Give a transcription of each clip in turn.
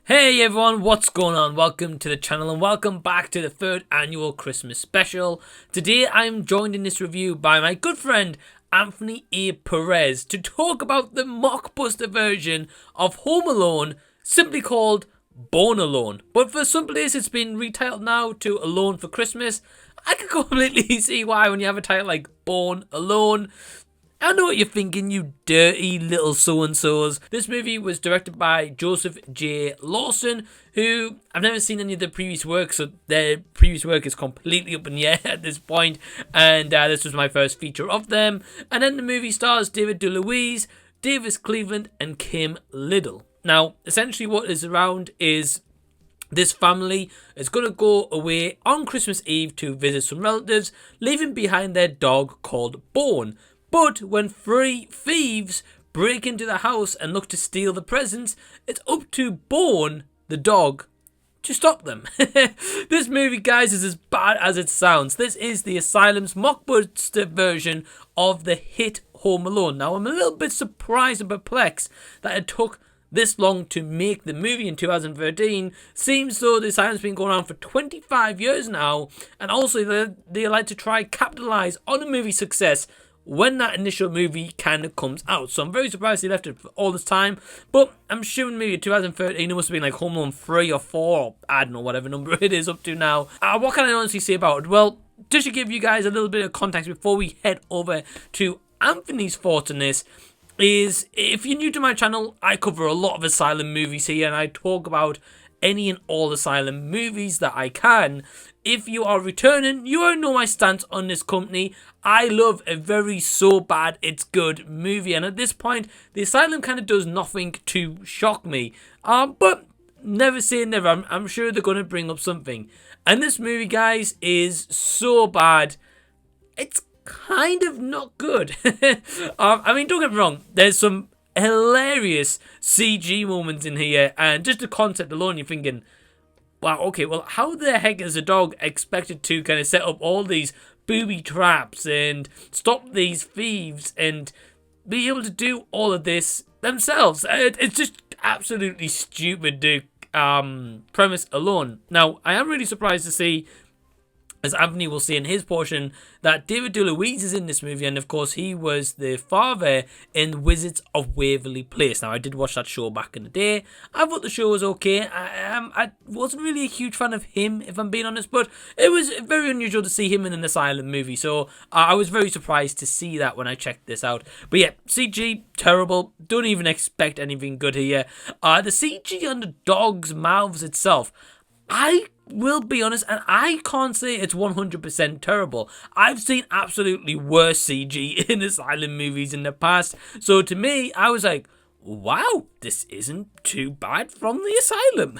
Hey everyone, what's going on? Welcome to the channel and welcome back to the third annual Christmas special. Today I'm joined in this review by my good friend Anthony A. Perez to talk about the Mockbuster version of Home Alone, simply called Born Alone. But for some places it's been retitled now to Alone for Christmas. I can completely see why when you have a title like Born Alone. I know what you're thinking, you dirty little so-and-sos. This movie was directed by Joseph J. Lawson, who I've never seen any of the previous work, so their previous work is completely up in the air at this point, and this was my first feature of them. And then the movie stars David DeLuise, Davis Cleveland, and Kim Little. Now, essentially what is around is this family is going to go away on Christmas Eve to visit some relatives, leaving behind their dog called Bone. But when three thieves break into the house and look to steal the presents, it's up to Bone, the dog, to stop them. This movie, guys, is as bad as it sounds. This is the ASYLUM'S Mockbuster version of the hit Home Alone. Now, I'm a little bit surprised and perplexed that it took this long to make the movie in 2013. Seems though the ASYLUM'S been going on for 25 years now, and also they like to try capitalize on a movie success when that initial movie kind of comes out. So I'm very surprised they left it for all this time. But I'm sure maybe 2013 it must have been like Home Alone 3 or 4, or I don't know, whatever number it is up to now. What can I honestly say about it? Well, just to give you guys a little bit of context before we head over to Anthony's thoughts on this, is if you're new to my channel, I cover a lot of Asylum movies here and I talk about any and all Asylum movies that I can. If you are returning, you already know my stance on this company. I love a very so bad it's good movie, and at this point the Asylum kind of does nothing to shock me, but never say never. I'm sure they're going to bring up something, and this movie, guys, is so bad it's kind of not good. I mean, don't get me wrong, there's some hilarious CG moments in here, and just the concept alone you're thinking, wow, okay, well, how the heck is a dog expected to kind of set up all these booby traps and stop these thieves and be able to do all of this themselves? It's just absolutely stupid, the premise alone. Now, I am really surprised to see, as Anthony will see in his portion, that David DeLuise is in this movie, and of course he was the father in Wizards of Waverly Place. Now, I did watch that show back in the day. I thought the show was okay. I wasn't really a huge fan of him, if I'm being honest, but it was very unusual to see him in an Asylum movie, so I was very surprised to see that when I checked this out. But yeah, CG, terrible. Don't even expect anything good here. The CG on the dog's mouths itself, I will be honest, and I can't say it's 100% terrible. I've seen absolutely worse CG in Asylum movies in the past. So to me, I was like, wow, this isn't too bad from the Asylum.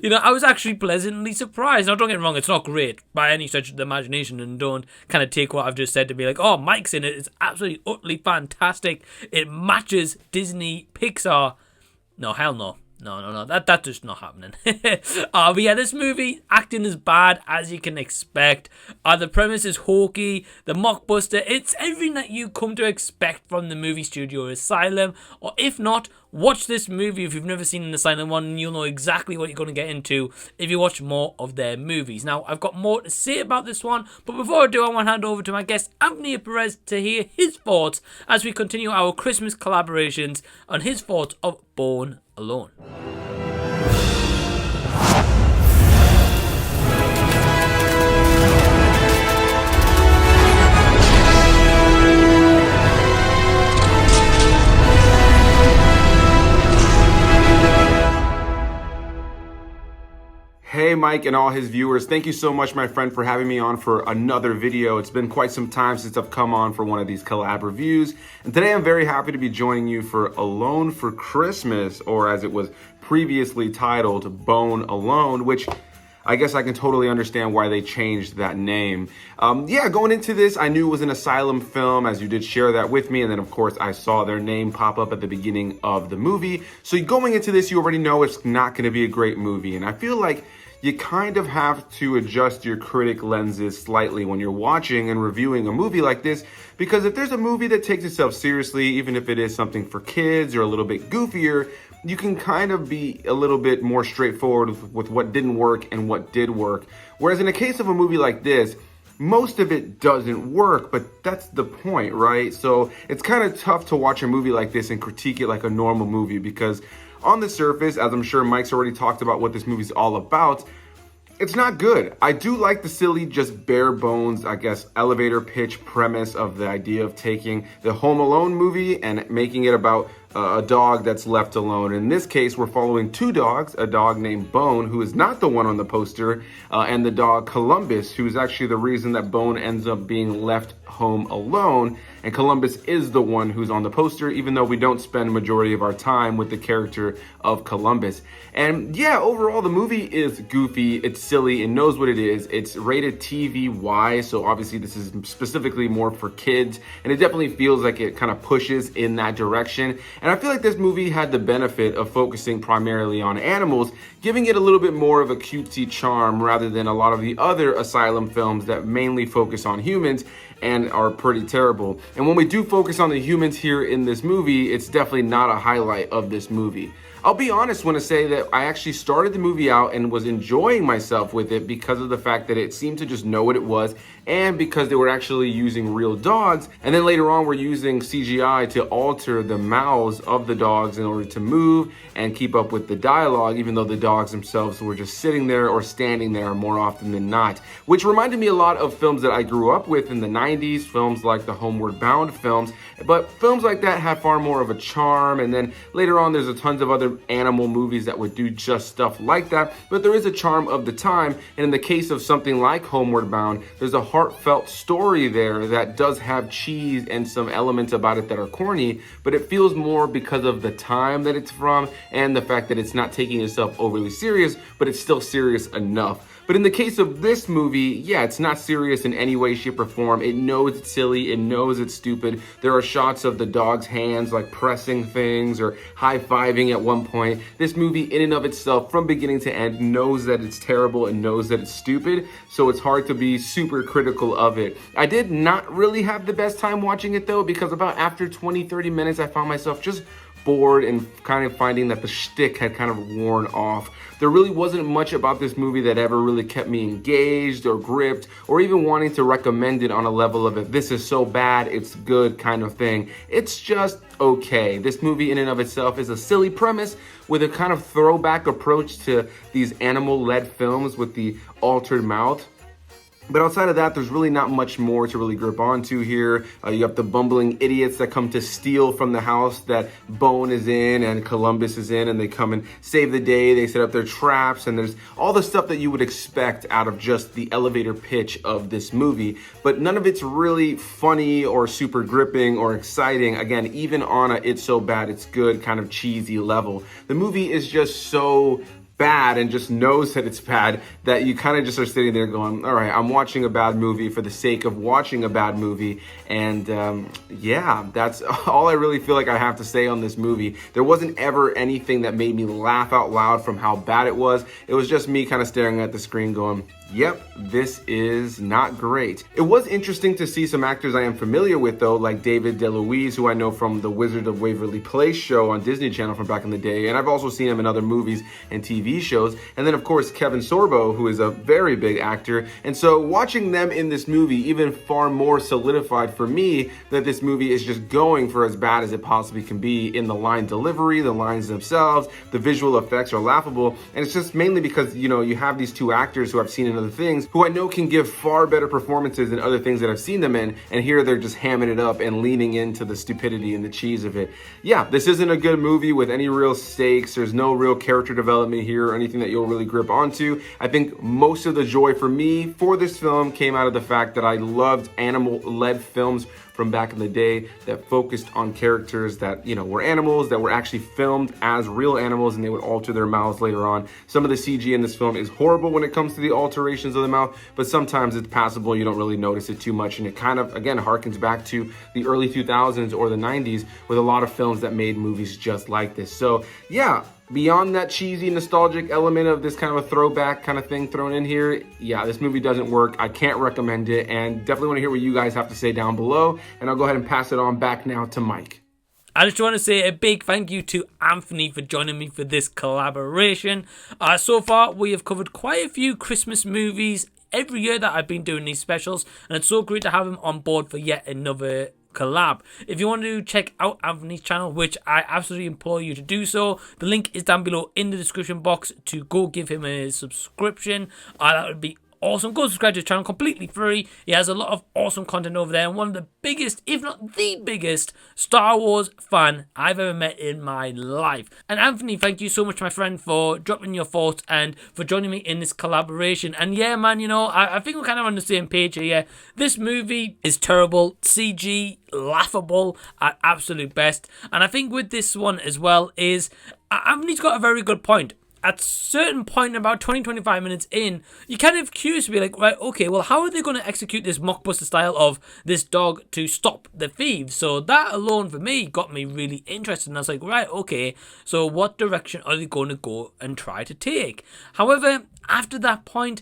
You know, I was actually pleasantly surprised. Now, don't get me wrong, it's not great by any stretch of the imagination, and don't kind of take what I've just said to be like, oh, Mike's in it. It's absolutely, utterly fantastic. It matches Disney, Pixar. No, hell no. No, that's just not happening. But yeah, this movie, acting is bad, as you can expect. The premise is hokey, the Mockbuster, it's everything that you come to expect from the movie studio Asylum. Or if not, watch this movie if you've never seen an Asylum one, and you'll know exactly what you're going to get into if you watch more of their movies. Now, I've got more to say about this one, but before I do, I want to hand over to my guest, Anthony Perez, to hear his thoughts as we continue our Christmas collaborations on his thoughts of Born Alone. Hey Mike and all his viewers, thank you so much, my friend, for having me on for another video. It's been quite some time since I've come on for one of these collab reviews, and today I'm very happy to be joining you for Alone for Christmas, or as it was previously titled, Bone Alone, which I guess I can totally understand why they changed that name. Yeah, going into this, I knew it was an Asylum film, as you did share that with me, and then of course I saw their name pop up at the beginning of the movie. So going into this, you already know it's not going to be a great movie, and I feel like you kind of have to adjust your critic lenses slightly when you're watching and reviewing a movie like this, because if there's a movie that takes itself seriously, even if it is something for kids or a little bit goofier, you can kind of be a little bit more straightforward with what didn't work and what did work. Whereas in a case of a movie like this, most of it doesn't work, but that's the point, right? So it's kind of tough to watch a movie like this and critique it like a normal movie, because on the surface, as I'm sure Mike's already talked about what this movie's all about, it's not good. I do like the silly, just bare bones, I guess, elevator pitch premise of the idea of taking the Home Alone movie and making it about a dog that's left alone. In this case, we're following two dogs, a dog named Bone, who is not the one on the poster, and the dog Columbus, who is actually the reason that Bone ends up being left home alone. And Columbus is the one who's on the poster, even though we don't spend majority of our time with the character of Columbus. And yeah, overall, the movie is goofy, it's silly, it knows what it is. It's rated TV-Y, so obviously this is specifically more for kids, and it definitely feels like it kind of pushes in that direction. And I feel like this movie had the benefit of focusing primarily on animals, giving it a little bit more of a cutesy charm rather than a lot of the other Asylum films that mainly focus on humans and are pretty terrible. And when we do focus on the humans here in this movie, it's definitely not a highlight of this movie. I'll be honest when I say that I actually started the movie out and was enjoying myself with it because of the fact that it seemed to just know what it was, and because they were actually using real dogs, and then later on we're using CGI to alter the mouths of the dogs in order to move and keep up with the dialogue, even though the dogs themselves were just sitting there or standing there more often than not. Which reminded me a lot of films that I grew up with in the 90s, films like the Homeward Bound films, but films like that had far more of a charm. And then later on there's a tons of other animal movies that would do just stuff like that, but there is a charm of the time. And in the case of something like Homeward Bound, there's a heartfelt story there that does have cheese and some elements about it that are corny, but it feels more because of the time that it's from and the fact that it's not taking itself overly serious, but it's still serious enough. But in the case of this movie, yeah, it's not serious in any way, shape, or form. It knows it's silly, it knows it's stupid. There are shots of the dog's hands like pressing things or high-fiving at one point. This movie in and of itself, from beginning to end, knows that it's terrible and knows that it's stupid, so it's hard to be super critical of it. I did not really have the best time watching it though, because about after 20-30 minutes, I found myself just bored and kind of finding that the shtick had kind of worn off. There really wasn't much about this movie that ever really kept me engaged or gripped or even wanting to recommend it on a level of if this is so bad, it's good kind of thing. It's just okay. This movie in and of itself is a silly premise with a kind of throwback approach to these animal-led films with the altered mouth. But outside of that, there's really not much more to really grip onto here. You have the bumbling idiots that come to steal from the house that Bone is in and Columbus is in, and they come and save the day. They set up their traps, and there's all the stuff that you would expect out of just the elevator pitch of this movie. But none of it's really funny or super gripping or exciting. Again, even on a it's so bad, it's good kind of cheesy level. The movie is just so bad and just knows that it's bad that you kind of just are sitting there going, all right, I'm watching a bad movie for the sake of watching a bad movie. And yeah, that's all I really feel like I have to say on this movie. There wasn't ever anything that made me laugh out loud from how bad it was. It was just me kind of staring at the screen going, yep, this is not great. It was interesting to see some actors I am familiar with though, like David DeLuise, who I know from the Wizard of Waverly Place show on Disney Channel from back in the day, and I've also seen him in other movies and TV shows. And then of course Kevin Sorbo, who is a very big actor. And so watching them in this movie even far more solidified for me that this movie is just going for as bad as it possibly can be in the line delivery, the lines themselves, the visual effects are laughable. And it's just mainly because, you know, you have these two actors who I've seen in other things who I know can give far better performances than other things that I've seen them in, and here they're just hamming it up and leaning into the stupidity and the cheese of it. Yeah, this isn't a good movie with any real stakes. There's no real character development here or anything that you'll really grip onto. I think most of the joy for me for this film came out of the fact that I loved animal-led films from back in the day that focused on characters that, you know, were animals, that were actually filmed as real animals, and they would alter their mouths later on. Some of the CG in this film is horrible when it comes to the alterations of the mouth, but sometimes it's passable. You don't really notice it too much, and it kind of, again, harkens back to the early 2000s or the 90s with a lot of films that made movies just like this. So yeah, beyond that cheesy nostalgic element of this kind of a throwback kind of thing thrown in here, yeah, this movie doesn't work. I can't recommend it, and definitely want to hear what you guys have to say down below. And I'll go ahead and pass it on back now to Mike. I just want to say a big thank you to Anthony for joining me for this collaboration. So far, we have covered quite a few Christmas movies every year that I've been doing these specials, and it's so great to have him on board for yet another collab. If you want to check out Anthony's channel, which I absolutely implore you to do so, the link is down below in the description box to go give him a subscription. That would be awesome. Go subscribe to his channel, completely free. He has a lot of awesome content over there, and one of the biggest, if not the biggest, Star Wars fan I've ever met in my life. And Anthony, thank you so much, my friend, for dropping your thoughts and for joining me in this collaboration. And yeah, man, you know, I think we're kind of on the same page here. Yeah. This movie is terrible, CG, laughable at absolute best. And I think with this one as well is, Anthony's got a very good point. At a certain point, about 20-25 minutes in, you're kind of curious to be like, right, okay, well, how are they going to execute this Mockbuster style of this dog to stop the thieves? So that alone, for me, got me really interested. And I was like, right, okay, so what direction are they going to go and try to take? However, after that point,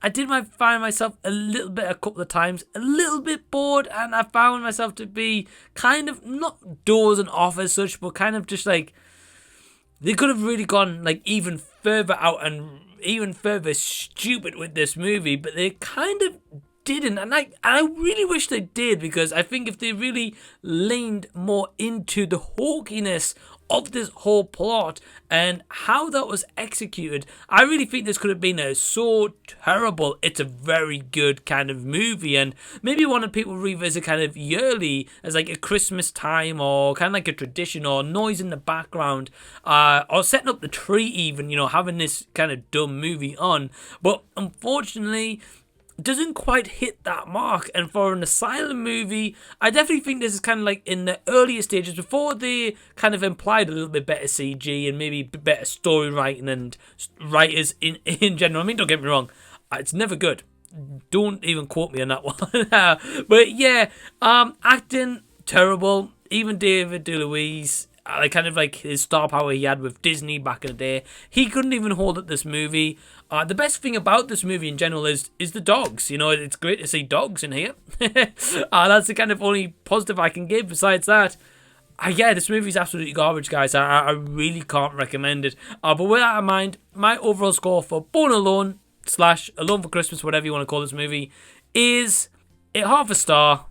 I did find myself a little bit, a couple of times, a little bit bored. And I found myself to be kind of, not dozing off as such, but kind of just like, they could have really gone like even further out and even further stupid with this movie, but they kind of didn't, and I really wish they did, because I think if they really leaned more into the hawkiness of this whole plot and how that was executed, I really think this could have been so terrible. It's a very good kind of movie, and maybe one of people revisit kind of yearly as like a Christmas time, or kind of like a tradition, or noise in the background, or setting up the tree even, you know, having this kind of dumb movie on. But unfortunately, doesn't quite hit that mark. And for an Asylum movie, I definitely think this is kind of like in the earlier stages, before they kind of implied a little bit better CG and maybe better story writing and writers in general. I mean, don't get me wrong, it's never good. Don't even quote me on that one. But yeah, acting terrible. Even David DeLuise, like kind of like his star power he had with Disney back in the day, he couldn't even hold up this movie. The best thing about this movie in general is the dogs. You know, it's great to see dogs in here. That's the kind of only positive I can give. Besides that, yeah, this movie's absolutely garbage, guys. I really can't recommend it. But with that in mind, my overall score for Bone Alone / Alone for Christmas, whatever you want to call this movie, is a half a star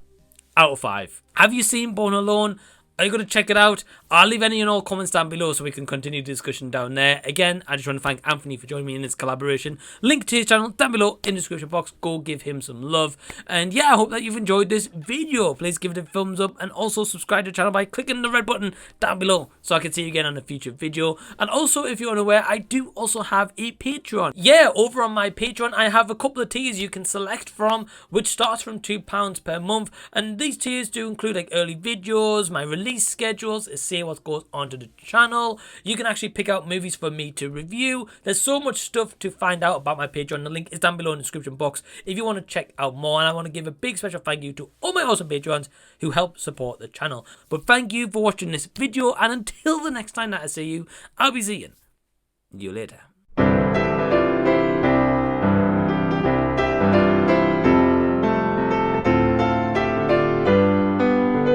out of 5. Have you seen Bone Alone? Are you going to check it out? I'll leave any and all comments down below so we can continue the discussion down there. Again, I just want to thank Anthony for joining me in this collaboration. Link to his channel down below in the description box. Go give him some love. And yeah, I hope that you've enjoyed this video. Please give it a thumbs up and also subscribe to the channel by clicking the red button down below so I can see you again on a future video. And also, if you're unaware, I do also have a Patreon. Yeah, over on my Patreon, I have a couple of tiers you can select from, which starts from £2 per month. And these tiers do include like early videos, my release schedules, say what goes onto the channel. You can actually pick out movies for me to review. There's so much stuff to find out about my Patreon. The link is down below in the description box if you want to check out more. And I want to give a big special thank you to all my awesome Patreons who help support the channel. But thank you for watching this video, and until the next time that I see you, I'll be seeing you later.